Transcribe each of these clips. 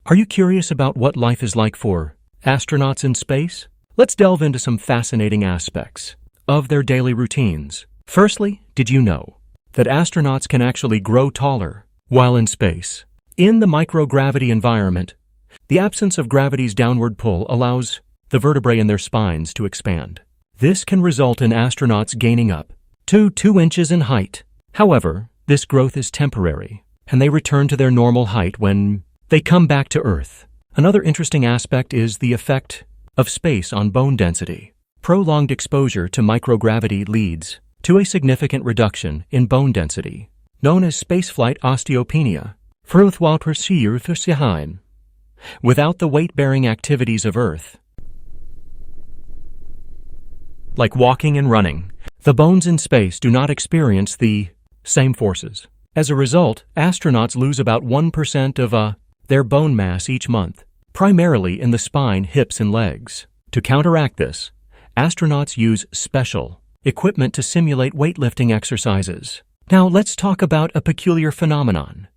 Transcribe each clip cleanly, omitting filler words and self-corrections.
Are you curious about what life is like for astronauts in space? Let's delve into some fascinating aspects of their daily routines. Firstly, did you know that astronauts can actually grow taller while in space? In the microgravity environment, the absence of gravity's downward pull allows the vertebrae in their spines to expand. This can result in astronauts gaining up to 2 inches in height. However, this growth is temporary, and they return to their normal height when they come back to Earth. Another interesting aspect is the effect of space on bone density. Prolonged exposure to microgravity leads to a significant reduction in bone density, known as spaceflight osteopenia. Without the weight-bearing activities of Earth, like walking and running, the bones in space do not experience the same forces. As a result, astronauts lose about 1% of their bone mass each month, primarily in the spine, hips, and legs. To counteract this, astronauts use special equipment to simulate weightlifting exercises. Now let's talk about a peculiar phenomenon: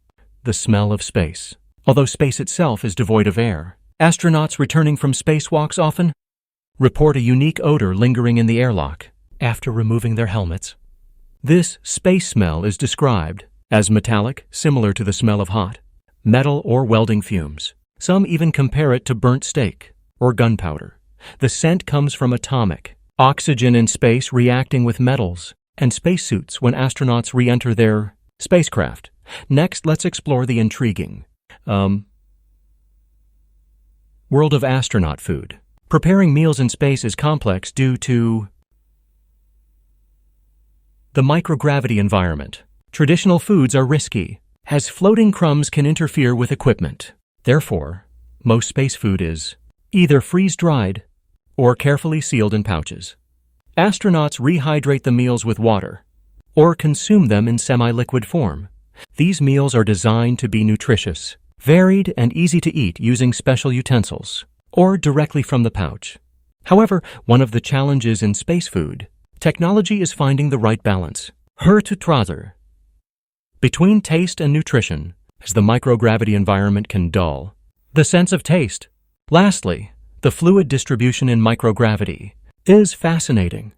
the smell of space. Although space itself is devoid of air, astronauts returning from spacewalks often report a unique odor lingering in the airlock after removing their helmets. This space smell is described as metallic, similar to the smell of hot metal or welding fumes. Some even compare it to burnt steak or gunpowder. The scent comes from atomic oxygen in space reacting with metals and spacesuits when astronauts re-enter their spacecraft. Next, let's explore the intriguing world of astronaut food. Preparing meals in space is complex due to the microgravity environment. Traditional foods are risky, as floating crumbs can interfere with equipment. Therefore, most space food is either freeze-dried or carefully sealed in pouches. Astronauts rehydrate the meals with water or consume them in semi-liquid form. These meals are designed to be nutritious, varied, and easy to eat using special utensils or directly from the pouch. However, one of the challenges in space food technology is finding the right balance between taste and nutrition, as the microgravity environment can dull the sense of taste. Lastly, the fluid distribution in microgravity is fascinating.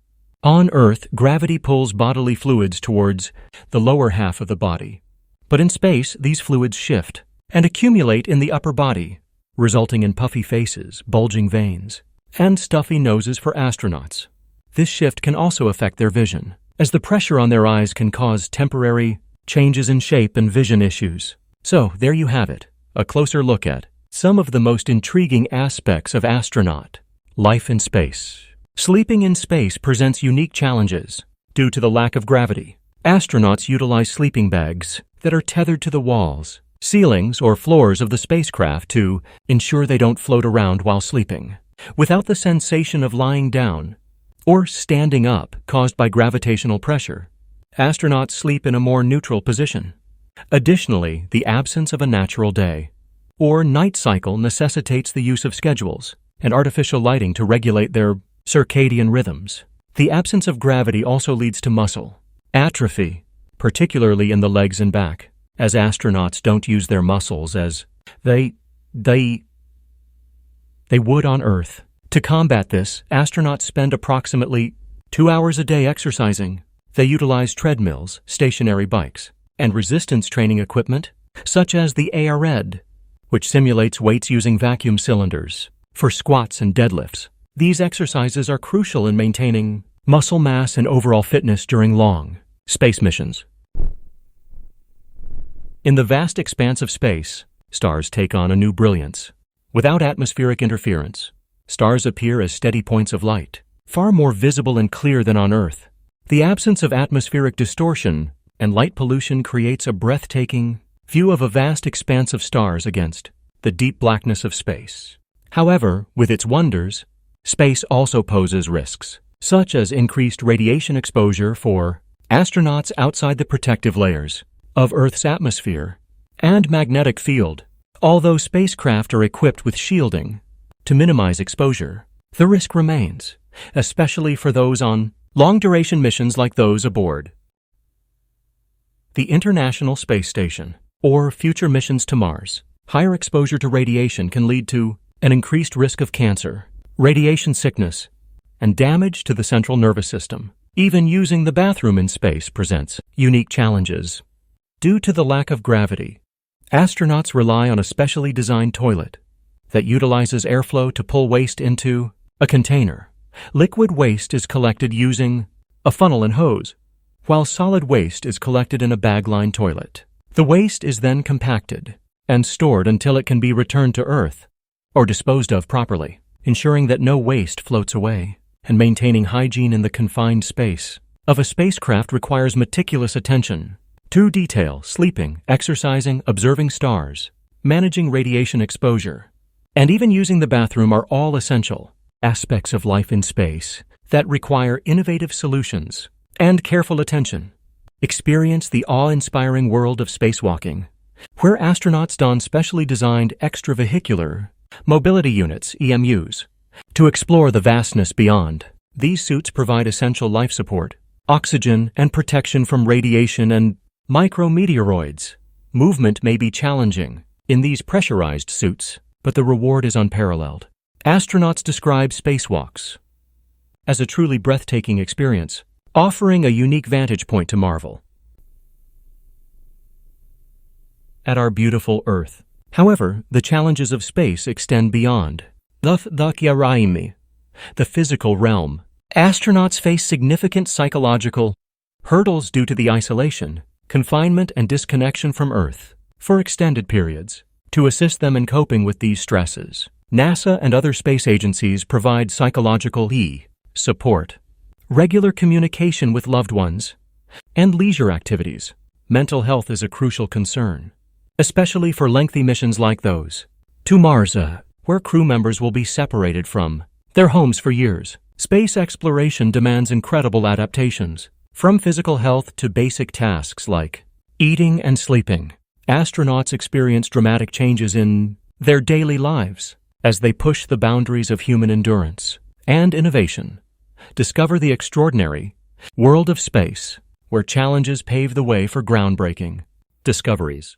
On Earth, gravity pulls bodily fluids towards the lower half of the body. But in space, these fluids shift and accumulate in the upper body, resulting in puffy faces, bulging veins, and stuffy noses for astronauts. This shift can also affect their vision, as the pressure on their eyes can cause temporary changes in shape and vision issues. So, there you have it, a closer look at some of the most intriguing aspects of astronaut life in space. Sleeping in space presents unique challenges due to the lack of gravity. Astronauts utilize sleeping bags that are tethered to the walls, ceilings, or floors of the spacecraft to ensure they don't float around while sleeping. Without the sensation of lying down or standing up caused by gravitational pressure, astronauts sleep in a more neutral position. Additionally, the absence of a natural day or night cycle necessitates the use of schedules and artificial lighting to regulate their circadian rhythms. The absence of gravity also leads to muscle atrophy, particularly in the legs and back, as astronauts don't use their muscles as they would on Earth. To combat this, astronauts spend approximately 2 hours a day exercising. They utilize treadmills, stationary bikes, and resistance training equipment, such as the ARED, which simulates weights using vacuum cylinders for squats and deadlifts. These exercises are crucial in maintaining muscle mass and overall fitness during long space missions. In the vast expanse of space, stars take on a new brilliance. Without atmospheric interference, stars appear as steady points of light, far more visible and clear than on Earth. The absence of atmospheric distortion and light pollution creates a breathtaking view of a vast expanse of stars against the deep blackness of space. However, with its wonders, space also poses risks, such as increased radiation exposure for astronauts outside the protective layers of Earth's atmosphere and magnetic field. Although spacecraft are equipped with shielding to minimize exposure, the risk remains, especially for those on long-duration missions like those aboard the International Space Station or future missions to Mars. Higher exposure to radiation can lead to an increased risk of cancer, radiation sickness, and damage to the central nervous system. Even using the bathroom in space presents unique challenges. Due to the lack of gravity, astronauts rely on a specially designed toilet that utilizes airflow to pull waste into a container. Liquid waste is collected using a funnel and hose, while solid waste is collected in a bag-lined toilet. The waste is then compacted and stored until it can be returned to Earth or disposed of properly, ensuring that no waste floats away. And maintaining hygiene in the confined space of a spacecraft requires meticulous attention to detail. Sleeping, exercising, observing stars, managing radiation exposure, and even using the bathroom are all essential aspects of life in space that require innovative solutions and careful attention. Experience the awe-inspiring world of spacewalking, where astronauts don specially designed extravehicular mobility units, EMUs, to explore the vastness beyond. These suits provide essential life support, oxygen, and protection from radiation and micrometeoroids. Movement may be challenging in these pressurized suits, but the reward is unparalleled. Astronauts describe spacewalks as a truly breathtaking experience, offering a unique vantage point to marvel at our beautiful Earth. However, the challenges of space extend beyond the physical realm. Astronauts face significant psychological hurdles due to the isolation, confinement, and disconnection from Earth for extended periods. To assist them in coping with these stresses, NASA and other space agencies provide psychological support, regular communication with loved ones, and leisure activities. Mental health is a crucial concern, especially for lengthy missions like those to Mars, where crew members will be separated from their homes for years. Space exploration demands incredible adaptations, from physical health to basic tasks like eating and sleeping. Astronauts experience dramatic changes in their daily lives as they push the boundaries of human endurance and innovation. Discover the extraordinary world of space, where challenges pave the way for groundbreaking discoveries.